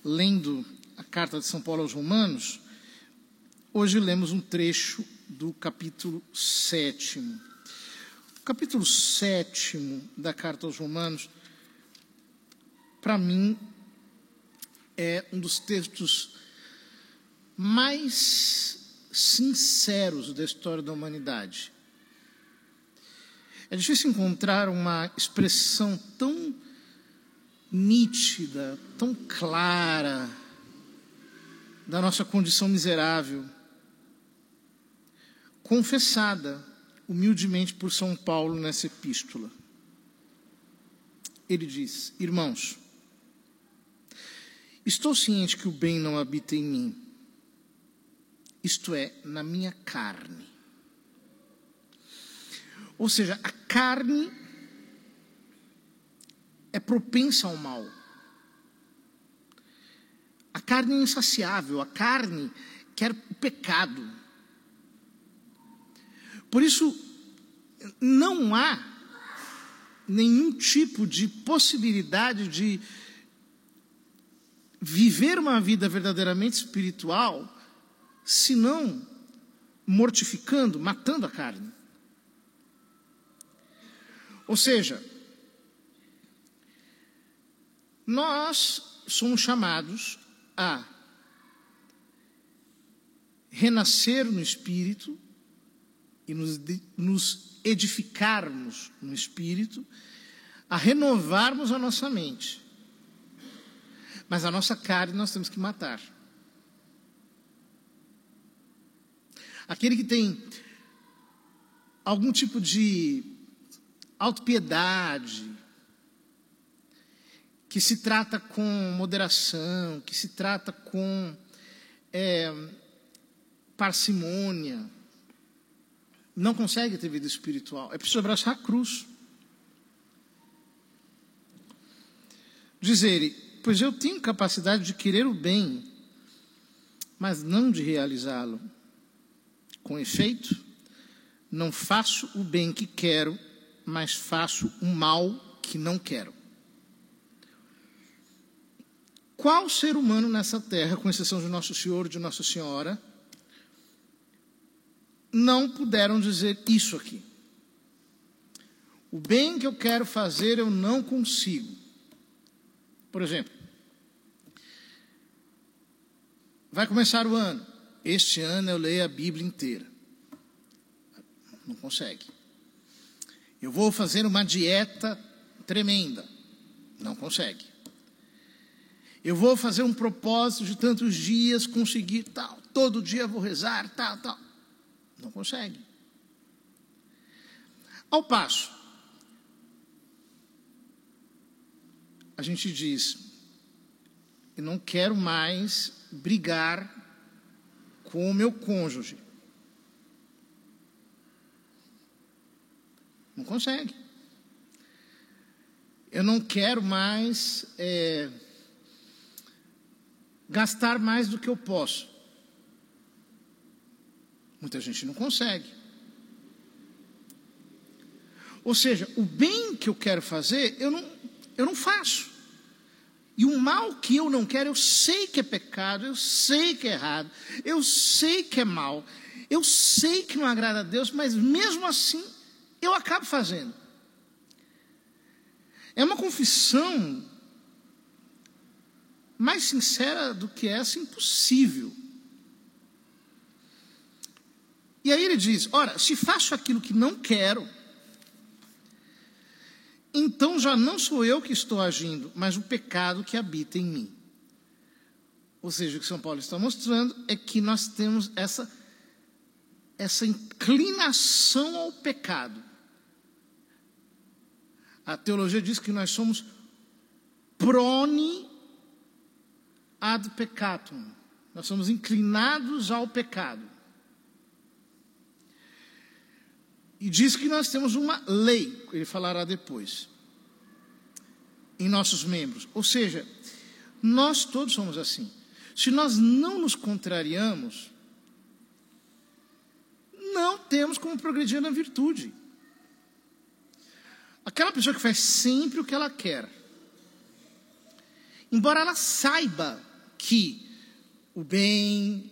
lendo a carta de São Paulo aos Romanos, hoje lemos um trecho do capítulo 7. O capítulo 7 da carta aos Romanos, para mim, é um dos textos mais sinceros da história da humanidade. É difícil encontrar uma expressão tão nítida, tão clara da nossa condição miserável, confessada humildemente por São Paulo nessa epístola. Ele diz: irmãos, estou ciente que o bem não habita em mim, isto é, na minha carne. Ou seja, a carne é propensa ao mal. A carne é insaciável, a carne quer o pecado. Por isso, não há nenhum tipo de possibilidade de viver uma vida verdadeiramente espiritual, senão mortificando, matando a carne. Ou seja, nós somos chamados a renascer no Espírito e nos edificarmos no Espírito, a renovarmos a nossa mente. Mas a nossa carne nós temos que matar. Aquele que tem algum tipo de autopiedade, que se trata com moderação, que se trata com parcimônia, não consegue ter vida espiritual. É preciso abraçar a cruz. Diz ele: pois eu tenho capacidade de querer o bem, mas não de realizá-lo. Com efeito, não faço o bem que quero, mas faço o mal que não quero. Qual ser humano nessa terra, com exceção de Nosso Senhor e de Nossa Senhora, não puderam dizer isso aqui? O bem que eu quero fazer eu não consigo. Por exemplo, vai começar o ano. Este ano eu leio a Bíblia inteira. Não consegue. Eu vou fazer uma dieta tremenda. Não consegue. Eu vou fazer um propósito de tantos dias, conseguir tal. Todo dia eu vou rezar, tal. Não consegue. Ao passo, a gente diz: eu não quero mais brigar com o meu cônjuge. Não consegue. Eu não quero mais gastar mais do que eu posso. Muita gente não consegue. Ou seja, o bem que eu quero fazer, eu não faço. E o mal que eu não quero, eu sei que é pecado, eu sei que é errado, eu sei que é mal, eu sei que não agrada a Deus, mas mesmo assim, eu acabo fazendo. É uma confissão mais sincera do que essa, impossível. E aí ele diz: ora, se faço aquilo que não quero, então já não sou eu que estou agindo, mas o pecado que habita em mim. Ou seja, o que São Paulo está mostrando é que nós temos essa inclinação ao pecado. A teologia diz que nós somos prone ad peccatum. Nós somos inclinados ao pecado. E diz que nós temos uma lei, ele falará depois, em nossos membros. Ou seja, nós todos somos assim. Se nós não nos contrariamos, não temos como progredir na virtude. Aquela pessoa que faz sempre o que ela quer, embora ela saiba que o bem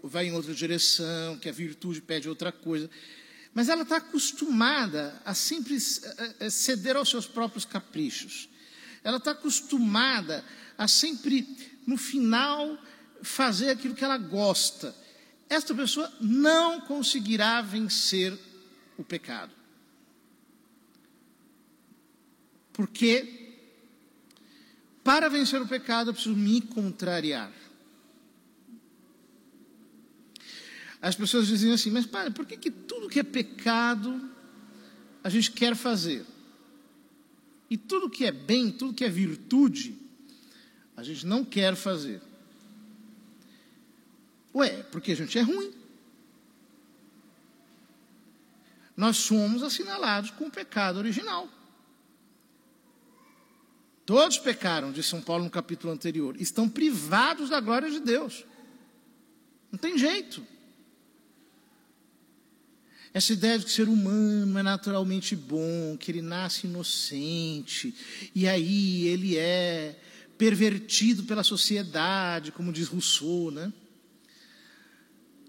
vai em outra direção, que a virtude pede outra coisa. Mas ela está acostumada a sempre ceder aos seus próprios caprichos. Ela está acostumada a sempre, no final, fazer aquilo que ela gosta. Esta pessoa não conseguirá vencer o pecado. Porque, para vencer o pecado, eu preciso me contrariar. As pessoas dizem assim, mas por que tudo que é pecado a gente quer fazer? E tudo que é bem, tudo que é virtude, a gente não quer fazer. Porque a gente é ruim. Nós somos assinalados com o pecado original. Todos pecaram, diz São Paulo no capítulo anterior, estão privados da glória de Deus. Não tem jeito. Essa ideia de que o ser humano é naturalmente bom, que ele nasce inocente, e aí ele é pervertido pela sociedade, como diz Rousseau, né?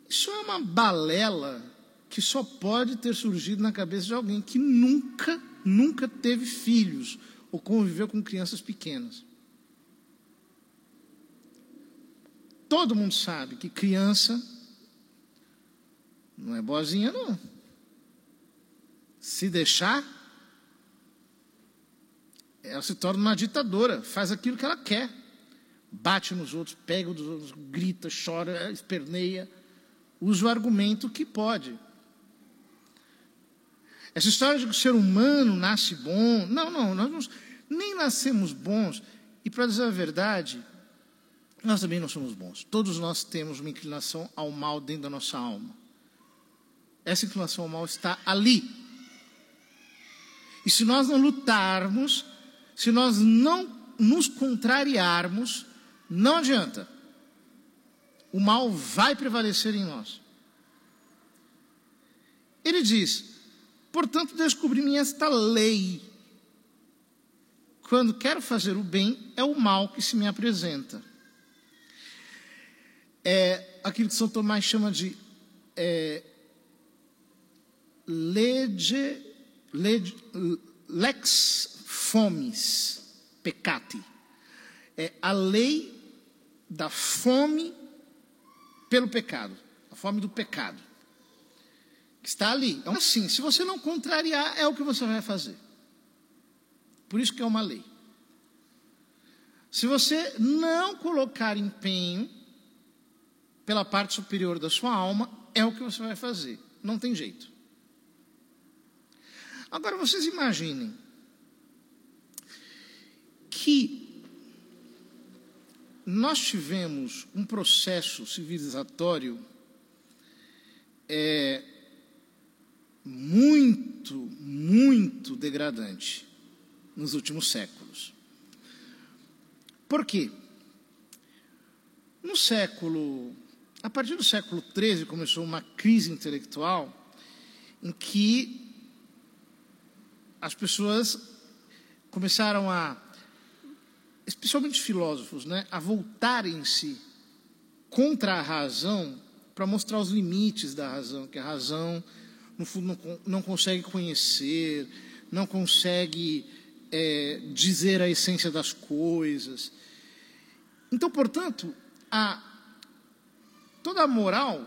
Isso é uma balela que só pode ter surgido na cabeça de alguém que nunca teve filhos ou conviveu com crianças pequenas. Todo mundo sabe que criança não é boazinha, não. Se deixar, ela se torna uma ditadora, faz aquilo que ela quer. Bate nos outros, pega dos outros, grita, chora, esperneia, usa o argumento que pode. Essa história de que o ser humano nasce bom, nós nem nascemos bons. E para dizer a verdade, nós também não somos bons. Todos nós temos uma inclinação ao mal dentro da nossa alma. Essa inclinação ao mal está ali. E se nós não lutarmos, se nós não nos contrariarmos, não adianta. O mal vai prevalecer em nós. Ele diz, portanto, descobri-me esta lei. Quando quero fazer o bem, é o mal que se me apresenta. É aquilo que São Tomás chama de lex fomis peccati. É a lei da fome pelo pecado, a fome do pecado, que está ali. Então, assim, se você não contrariar, é o que você vai fazer. Por isso que é uma lei. Se você não colocar empenho pela parte superior da sua alma, é o que você vai fazer. Não tem jeito. Agora, vocês imaginem que nós tivemos um processo civilizatório muito degradante nos últimos séculos. Por quê? A partir do século XIII, começou uma crise intelectual em que as pessoas começaram especialmente filósofos, né, a voltarem-se contra a razão para mostrar os limites da razão, que a razão, no fundo, não consegue conhecer, não consegue dizer a essência das coisas. Então, portanto, toda a moral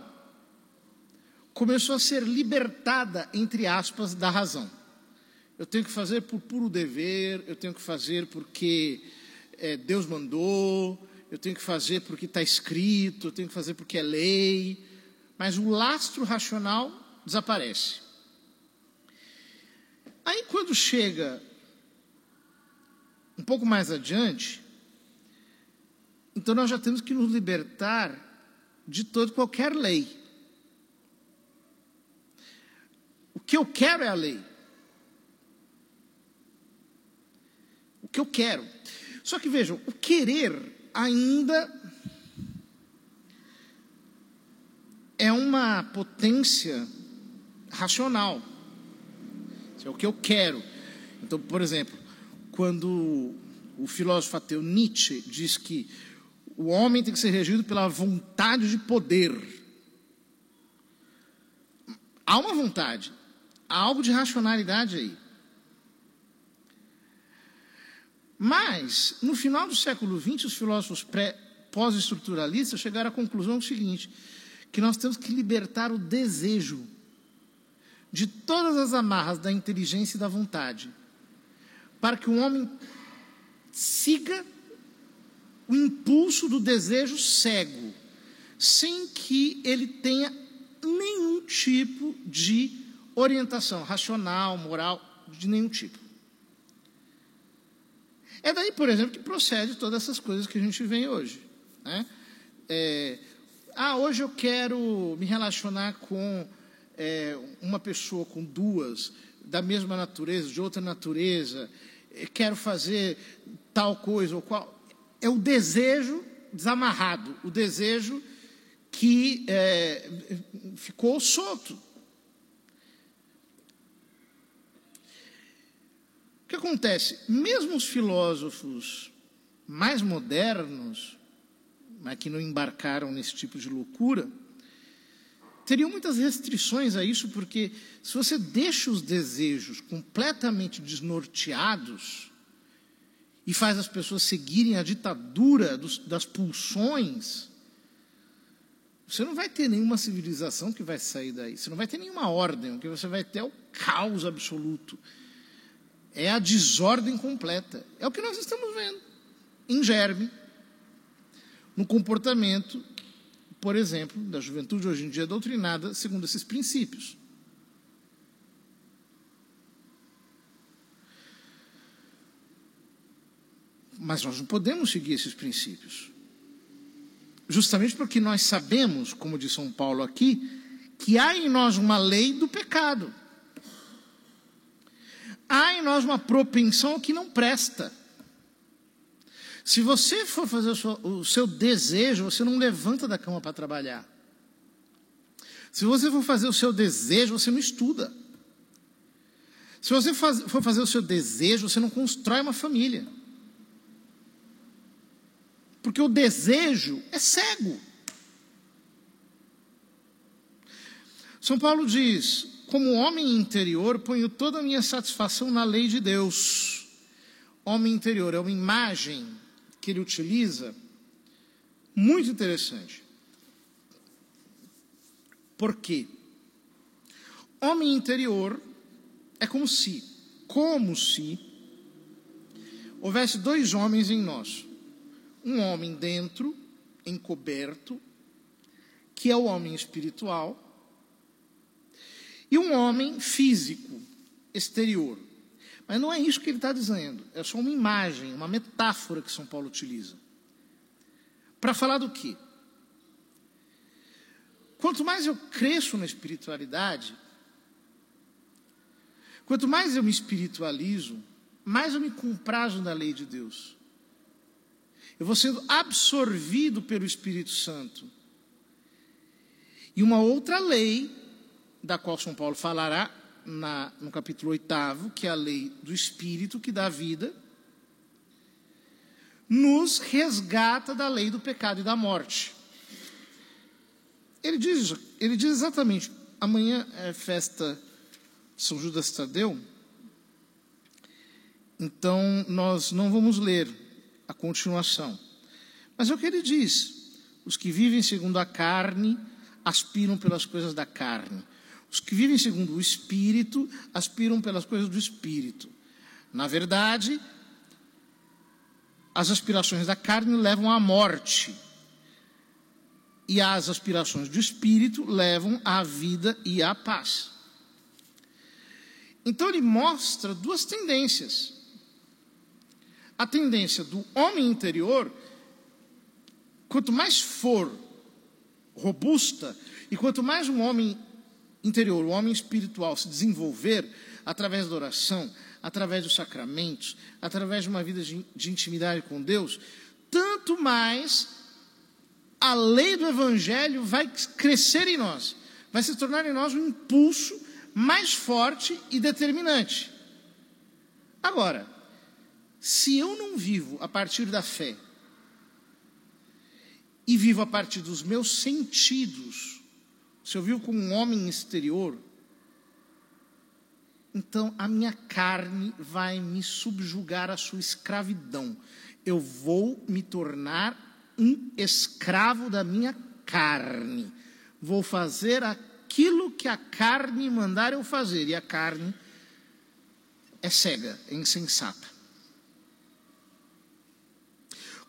começou a ser libertada, entre aspas, da razão. Eu tenho que fazer por puro dever, eu tenho que fazer porque Deus mandou, eu tenho que fazer porque está escrito, eu tenho que fazer porque é lei. Mas o lastro racional desaparece. Aí, quando chega um pouco mais adiante, então nós já temos que nos libertar de toda qualquer lei. O que eu quero é a lei. O que eu quero. Só que vejam, o querer ainda é uma potência racional. Isso é o que eu quero. Então, por exemplo, quando o filósofo ateu Nietzsche diz que o homem tem que ser regido pela vontade de poder. Há uma vontade, há algo de racionalidade aí. Mas, no final do século XX, os filósofos pós-estruturalistas chegaram à conclusão seguinte, que nós temos que libertar o desejo de todas as amarras da inteligência e da vontade, para que o homem siga o impulso do desejo cego, sem que ele tenha nenhum tipo de orientação racional, moral, de nenhum tipo. É daí, por exemplo, que procede todas essas coisas que a gente vê hoje, né? Hoje eu quero me relacionar com uma pessoa, com duas, da mesma natureza, de outra natureza, quero fazer tal coisa ou qual. É o desejo desamarrado, o desejo que ficou solto. O que acontece? Mesmo os filósofos mais modernos, mas que não embarcaram nesse tipo de loucura, teriam muitas restrições a isso, porque se você deixa os desejos completamente desnorteados e faz as pessoas seguirem a ditadura das pulsões, você não vai ter nenhuma civilização que vai sair daí, você não vai ter nenhuma ordem, o que você vai ter é o caos absoluto. É a desordem completa. É o que nós estamos vendo, em germe, no comportamento, por exemplo, da juventude hoje em dia doutrinada segundo esses princípios. Mas nós não podemos seguir esses princípios. Justamente porque nós sabemos, como diz São Paulo aqui, que há em nós uma lei do pecado. Há em nós uma propensão ao que não presta. Se você for fazer o seu desejo, você não levanta da cama para trabalhar. Se você for fazer o seu desejo, você não estuda. Se você for fazer o seu desejo, você não constrói uma família. Porque o desejo é cego. São Paulo diz: como homem interior, ponho toda a minha satisfação na lei de Deus. Homem interior é uma imagem que ele utiliza, muito interessante. Por quê? Homem interior é como se houvesse dois homens em nós. Um homem dentro, encoberto, que é o homem espiritual, e um homem físico, exterior. Mas não é isso que ele está dizendo. É só uma imagem, uma metáfora que São Paulo utiliza. Para falar do quê? Quanto mais eu cresço na espiritualidade, quanto mais eu me espiritualizo, mais eu me comprazo da lei de Deus. Eu vou sendo absorvido pelo Espírito Santo. E uma outra lei, da qual São Paulo falará no capítulo 8º, que é a lei do Espírito que dá vida, nos resgata da lei do pecado e da morte. Ele diz exatamente, amanhã é festa São Judas Tadeu, então nós não vamos ler a continuação. Mas é o que ele diz: os que vivem segundo a carne aspiram pelas coisas da carne. Os que vivem segundo o Espírito aspiram pelas coisas do Espírito. Na verdade, as aspirações da carne levam à morte. E as aspirações do Espírito levam à vida e à paz. Então ele mostra duas tendências. A tendência do homem interior, quanto mais for robusta, e quanto mais um homem interior, o homem espiritual, se desenvolver através da oração, através dos sacramentos, através de uma vida de intimidade com Deus, tanto mais a lei do Evangelho vai crescer em nós, vai se tornar em nós um impulso mais forte e determinante. Agora, Se eu não vivo a partir da fé, e vivo a partir dos meus sentidos, se eu vivo como um homem exterior, então a minha carne vai me subjugar à sua escravidão. Eu vou me tornar um escravo da minha carne. Vou fazer aquilo que a carne mandar eu fazer. E a carne é cega, é insensata.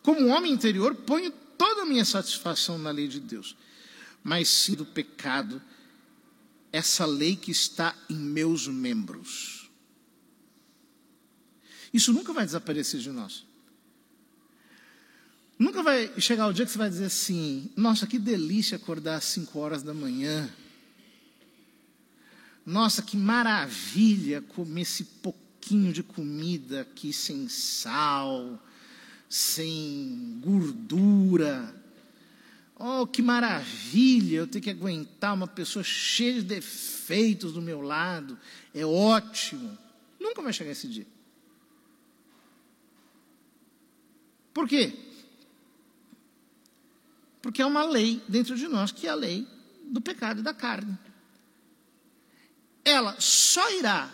Como um homem interior, ponho toda a minha satisfação na lei de Deus. Mas sim do pecado, essa lei que está em meus membros. Isso nunca vai desaparecer de nós. Nunca vai chegar o dia que você vai dizer assim: nossa, que delícia acordar às 5 horas da manhã. Nossa, que maravilha comer esse pouquinho de comida aqui sem sal, sem gordura. Oh, que maravilha eu ter que aguentar uma pessoa cheia de defeitos do meu lado. É ótimo. Nunca vai chegar esse dia. Por quê? Porque há uma lei dentro de nós, que é a lei do pecado e da carne. Ela só irá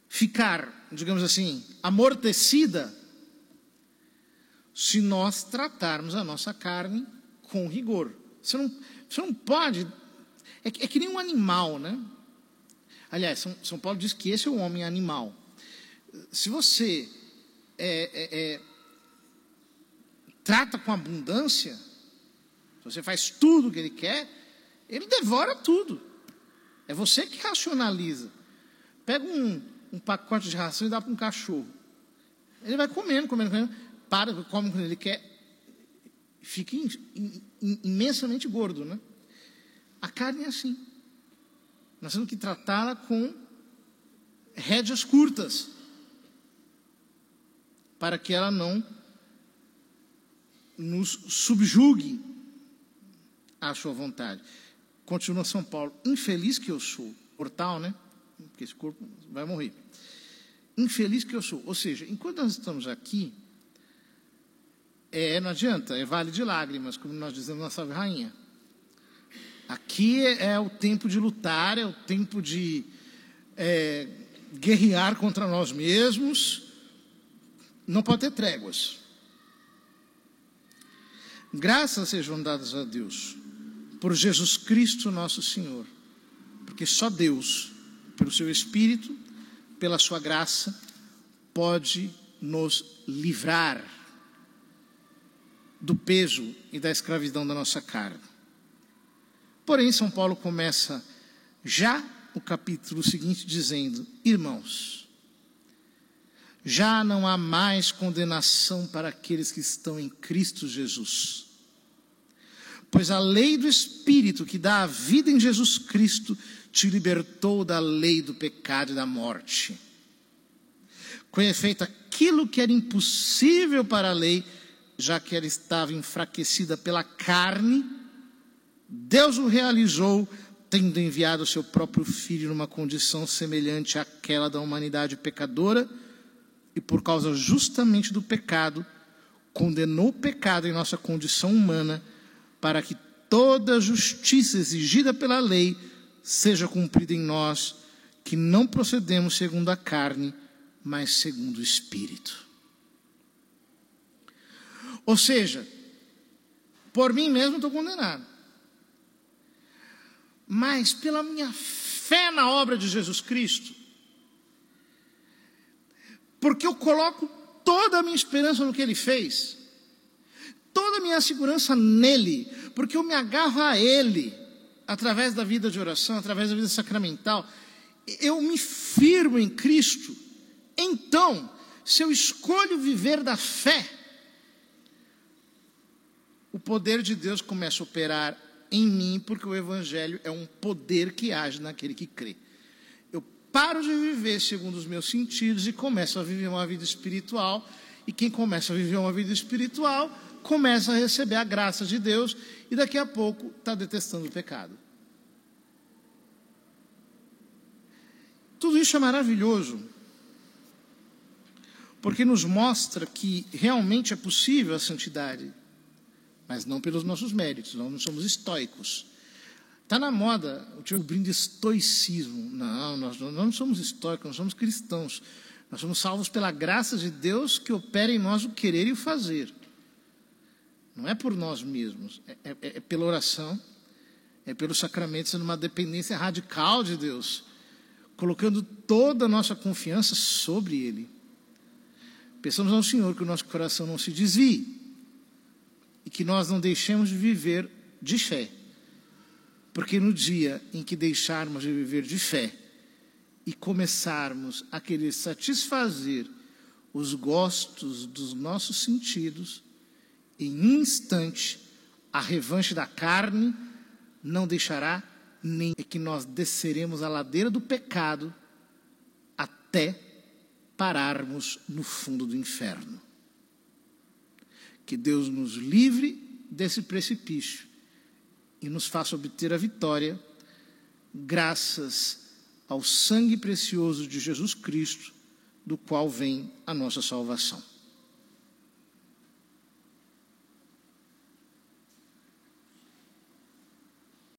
ficar, digamos assim, amortecida se nós tratarmos a nossa carne com rigor. Você não pode... É que nem um animal, né? Aliás, São Paulo diz que esse é o homem animal. Se você trata com abundância, se você faz tudo o que ele quer, ele devora tudo. É você que racionaliza. Pega um pacote de ração e dá para um cachorro. Ele vai comendo. Come quando ele quer, fica imensamente gordo, né? A carne é assim. Nós temos que tratá-la com rédeas curtas, para que ela não nos subjugue à sua vontade. Continua São Paulo: infeliz que eu sou. Mortal, né? Porque esse corpo vai morrer. Infeliz que eu sou. Ou seja, enquanto nós estamos aqui, não adianta, é vale de lágrimas, como nós dizemos na Salve Rainha. Aqui é o tempo de lutar, é o tempo de guerrear contra nós mesmos. Não pode ter tréguas. Graças sejam dadas a Deus por Jesus Cristo nosso Senhor, porque só Deus, pelo seu Espírito, pela sua graça, pode nos livrar do peso e da escravidão da nossa carne. Porém, São Paulo começa já o capítulo seguinte dizendo: irmãos, já não há mais condenação para aqueles que estão em Cristo Jesus. Pois a lei do Espírito que dá a vida em Jesus Cristo te libertou da lei do pecado e da morte. Com efeito, aquilo que era impossível para a lei, já que ela estava enfraquecida pela carne, Deus o realizou, tendo enviado o seu próprio Filho numa condição semelhante àquela da humanidade pecadora, e por causa justamente do pecado, condenou o pecado em nossa condição humana, para que toda a justiça exigida pela lei seja cumprida em nós, que não procedemos segundo a carne, mas segundo o Espírito. Ou seja, por mim mesmo estou condenado. Mas pela minha fé na obra de Jesus Cristo, porque eu coloco toda a minha esperança no que Ele fez, toda a minha segurança nele, porque eu me agarro a Ele, através da vida de oração, através da vida sacramental, eu me firmo em Cristo. Então, se eu escolho viver da fé, o poder de Deus começa a operar em mim, porque o Evangelho é um poder que age naquele que crê. Eu paro de viver segundo os meus sentidos e começo a viver uma vida espiritual, e quem começa a viver uma vida espiritual, começa a receber a graça de Deus, e daqui a pouco está detestando o pecado. Tudo isso é maravilhoso. porque nos mostra que realmente é possível a santidade, mas não pelos nossos méritos. Nós não somos estoicos. Está na moda o brinde estoicismo. Não, nós não somos estoicos, nós somos cristãos. Nós somos salvos pela graça de Deus que opera em nós o querer e o fazer. Não é por nós mesmos, é pela oração, é pelo sacramento, sendo uma dependência radical de Deus, colocando toda a nossa confiança sobre Ele. Peçamos ao Senhor que o nosso coração não se desvie e que nós não deixemos de viver de fé. Porque no dia em que deixarmos de viver de fé e começarmos a querer satisfazer os gostos dos nossos sentidos, em um instante a revanche da carne não deixará nem que nós desceremos a ladeira do pecado até pararmos no fundo do inferno. Que Deus nos livre desse precipício e nos faça obter a vitória, graças ao sangue precioso de Jesus Cristo, do qual vem a nossa salvação.